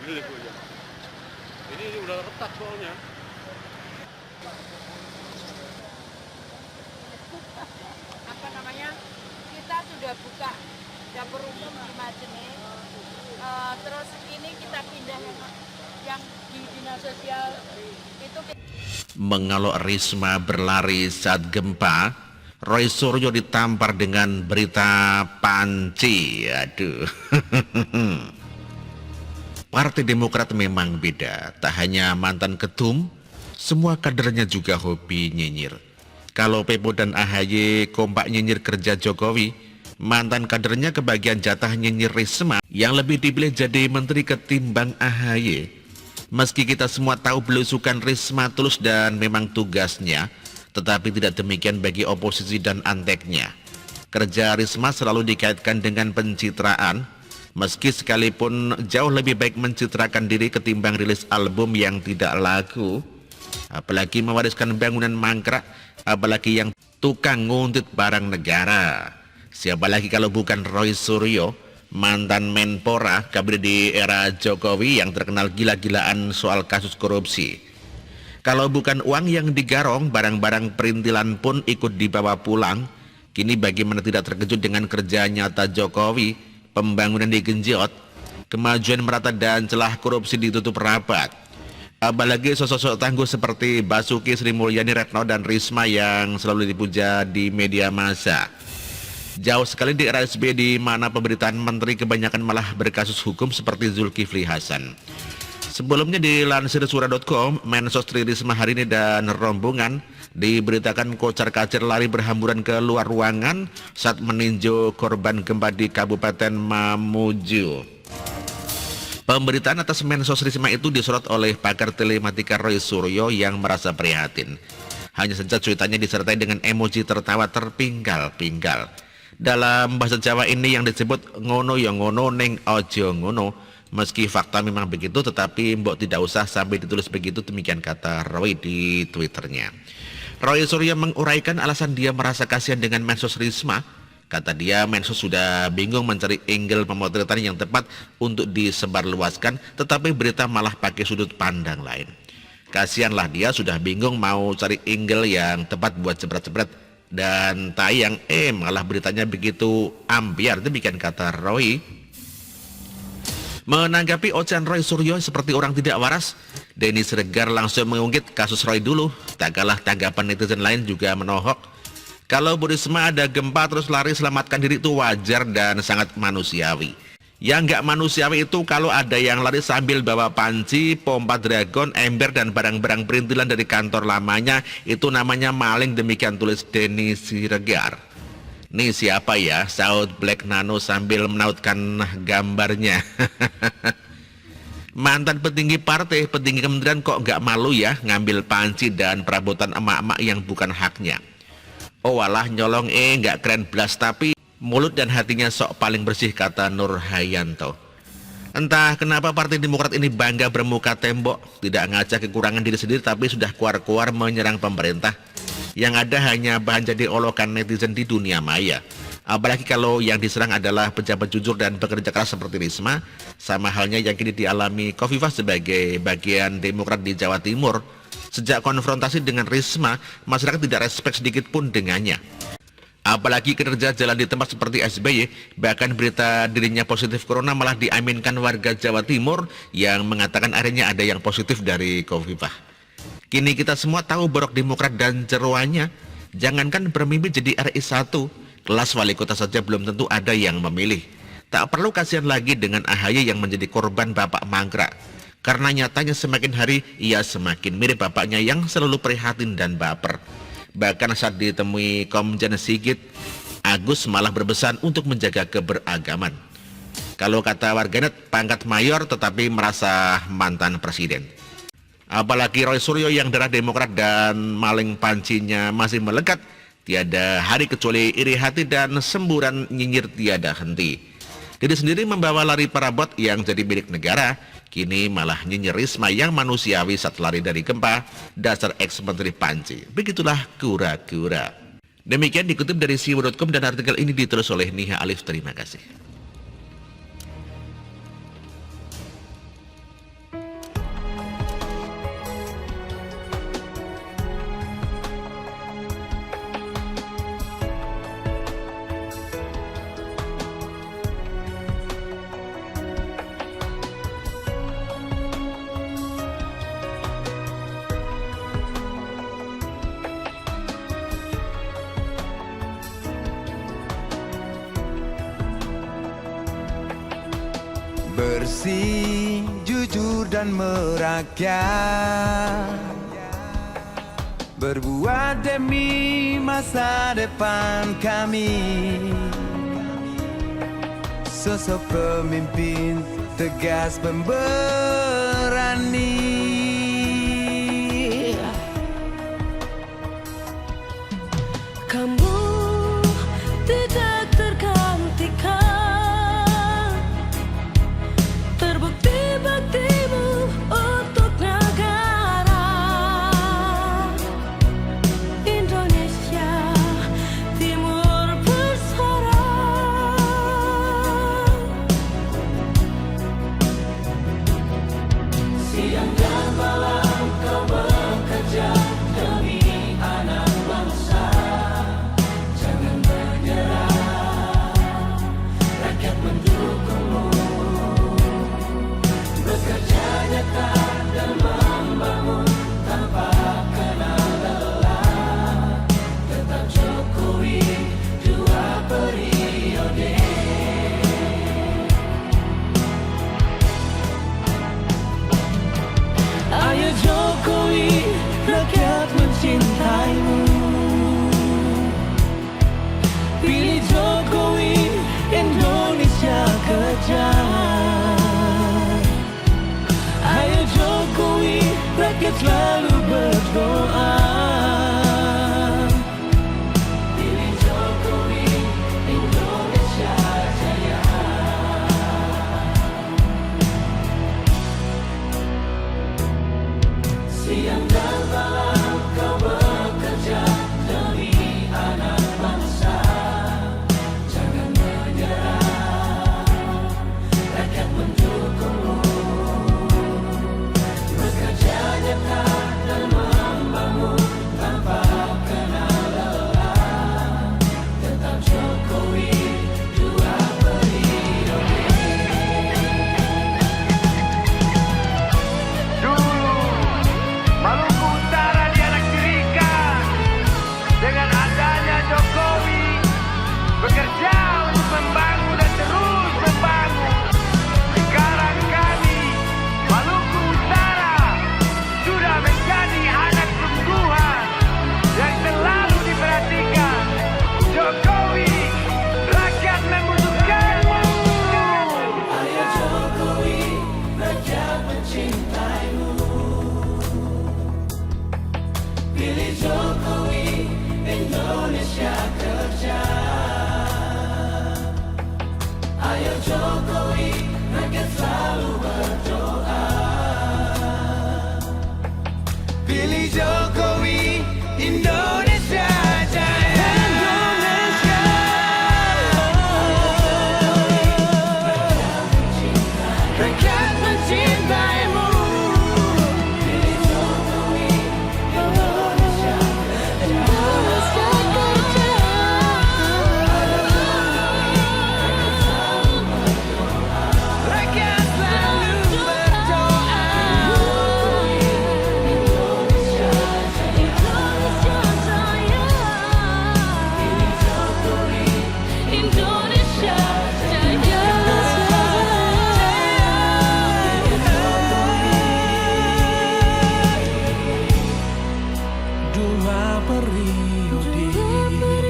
Gede ya. Ini udah retak soalnya. Apa namanya? Kita sudah buka dapur umum di Majene. Terus ini kita pindah yang di dinas sosial itu. Mengelok Risma berlari saat gempa, Roy Suryo ditampar dengan berita panci. Aduh. Partai Demokrat memang beda, tak hanya mantan ketum, semua kadernya juga hobi nyinyir. Kalau Pepo dan AHY kompak nyinyir kerja Jokowi, mantan kadernya kebagian jatah nyinyir Risma yang lebih dipilih jadi menteri ketimbang AHY. Meski kita semua tahu belusukan Risma tulus dan memang tugasnya, tetapi tidak demikian bagi oposisi dan anteknya. Kerja Risma selalu dikaitkan dengan pencitraan, meski sekalipun jauh lebih baik mencitrakan diri ketimbang rilis album yang tidak laku, apalagi mewariskan bangunan mangkrak, apalagi yang tukang nguntit barang negara. Siapa lagi kalau bukan Roy Suryo, mantan Menpora, kabir di era Jokowi yang terkenal gila-gilaan soal kasus korupsi. Kalau bukan uang yang digarong, barang-barang perintilan pun ikut dibawa pulang. Kini bagaimana tidak terkejut dengan kerja nyata Jokowi, pembangunan digenjot, kemajuan merata dan celah korupsi ditutup rapat. Apalagi sosok-sosok tangguh seperti Basuki, Sri Mulyani, Retno, dan Risma yang selalu dipuja di media massa. Jauh sekali di era SBY di mana pemberitaan menteri kebanyakan malah berkasus hukum seperti Zulkifli Hasan. Sebelumnya dilansir Suara.com, Mensos Tri Risma hari ini dan rombongan diberitakan kocar-kacir lari berhamburan ke luar ruangan saat meninjau korban gempa di Kabupaten Mamuju. Pemberitaan atas Mensos Risma itu disorot oleh pakar telematika Roy Suryo yang merasa prihatin. Hanya saja cuitannya disertai dengan emoji tertawa terpinggal-pinggal. Dalam bahasa Jawa ini yang disebut ngono ya ngono neng ojo ngono. Meski fakta memang begitu, tetapi mbok tidak usah sampai ditulis begitu, demikian kata Roy di Twitternya. Roy Suryo menguraikan alasan dia merasa kasihan dengan Mensos Risma. Kata dia, Mensos sudah bingung mencari angle pemotretan yang tepat untuk disebarluaskan, tetapi berita malah pakai sudut pandang lain. Kasihanlah dia sudah bingung mau cari angle yang tepat buat jebret-jebret dan tayang, malah beritanya begitu ambiar, demikian kata Roy. Menanggapi ocehan Roy Suryo seperti orang tidak waras, Denny Siregar langsung mengungkit kasus Roy dulu. Tak kalah tanggapan netizen lain juga menohok. Kalau Bu Risma ada gempa terus lari selamatkan diri itu wajar dan sangat manusiawi. Yang nggak manusiawi itu kalau ada yang lari sambil bawa panci, pompa dragon, ember, dan barang-barang perintilan dari kantor lamanya, itu namanya maling, demikian tulis Denny Siregar. Nih siapa ya? Saud Black Nano sambil menautkan gambarnya. Mantan petinggi partai, petinggi kementerian kok nggak malu ya ngambil panci dan perabotan emak-emak yang bukan haknya. Oh walah nyolong nggak keren belas, tapi mulut dan hatinya sok paling bersih, kata Nur Hayanto. Entah kenapa Partai Demokrat ini bangga bermuka tembok, tidak ngajak kekurangan diri sendiri tapi sudah keluar-keluar menyerang pemerintah. Yang ada hanya bahan jadi olokan netizen di dunia maya. Apalagi kalau yang diserang adalah pejabat jujur dan bekerja keras seperti Risma, sama halnya yang kini dialami Khofifah sebagai bagian Demokrat di Jawa Timur. Sejak konfrontasi dengan Risma, masyarakat tidak respek sedikit pun dengannya. Apalagi kinerja jalan di tempat seperti SBY, bahkan berita dirinya positif corona malah diaminkan warga Jawa Timur yang mengatakan akhirnya ada yang positif dari Khofifah. Kini kita semua tahu borok Demokrat dan jeroannya. Jangankan bermimpi jadi RI 1, kelas wali kota saja belum tentu ada yang memilih. Tak perlu kasihan lagi dengan AHY yang menjadi korban bapak mangkrak. Karena nyatanya semakin hari ia semakin mirip bapaknya yang selalu prihatin dan baper. Bahkan saat ditemui Komjen Sigit, Agus malah berpesan untuk menjaga keberagaman. Kalau kata warganet, pangkat mayor tetapi merasa mantan presiden. Apalagi Roy Suryo yang darah Demokrat dan maling pancinya masih melekat, tiada hari kecuali iri hati dan semburan nyinyir tiada henti. Diri sendiri membawa lari perabot yang jadi milik negara, kini malah nyinyir Risma yang manusiawi saat lari dari gempa, dasar ex-menteri panci. Begitulah kura-kura. Demikian dikutip dari siwo.com dan artikel ini ditulis oleh Niha Alif. Terima kasih. bersih, jujur dan merakyat, berbuat demi masa depan kami. Sosok pemimpin tegas pemberani. Kamu tidak tergantikan, terbukti baktimu untuk negara Indonesia Timur bersuara. Siang dan malam kau bekerja demi anak bangsa. Jangan menyerah, rakyat mendukungmu. Bekerja nyata dan membangun tanpa kenal lelah. Tetap Jokowi 2 periode. Ayo Jokowi, rakyat mencintaimu. Pilih Jokowi, Indonesia kejar. Ayo Jokowi, rakyat selalu berdoa. Pilih Jokowi, Indonesia jaya. Siang dan malam kau bekerja demi anak bangsa. Jangan menyerah, rakyat mendukungmu. Bekerja nyata dan membangun tanpa kenal lelah. Tetap Jokowi 2 periode. Maluku Utara dianaktirikan dengan adanya Jokowi, bekerja untuk membangun dan terus membangun. Sekarang kami, Maluku Utara, sudah menjadi anak sungguhan yang selalu diperhatikan. Jokowi, rakyat membutuhkanmu. Ayo Jokowi, rakyat mencintaimu. Pilih Jokowi, Indonesia kerja. Ayo Jokowi, rakyat selalu berdoa. Pilih Jokowi, Indonesia jaya. Indonesia. Rakyat mencintaimu. Pilih Jokowi, Indonesia kerja. Indonesia kerja. Ayo Jokowi, rakyat selalu berdoa. Indonesia jaya. Indonesia jaya. Pilih Jokowi, Indonesia jaya. 2 periode.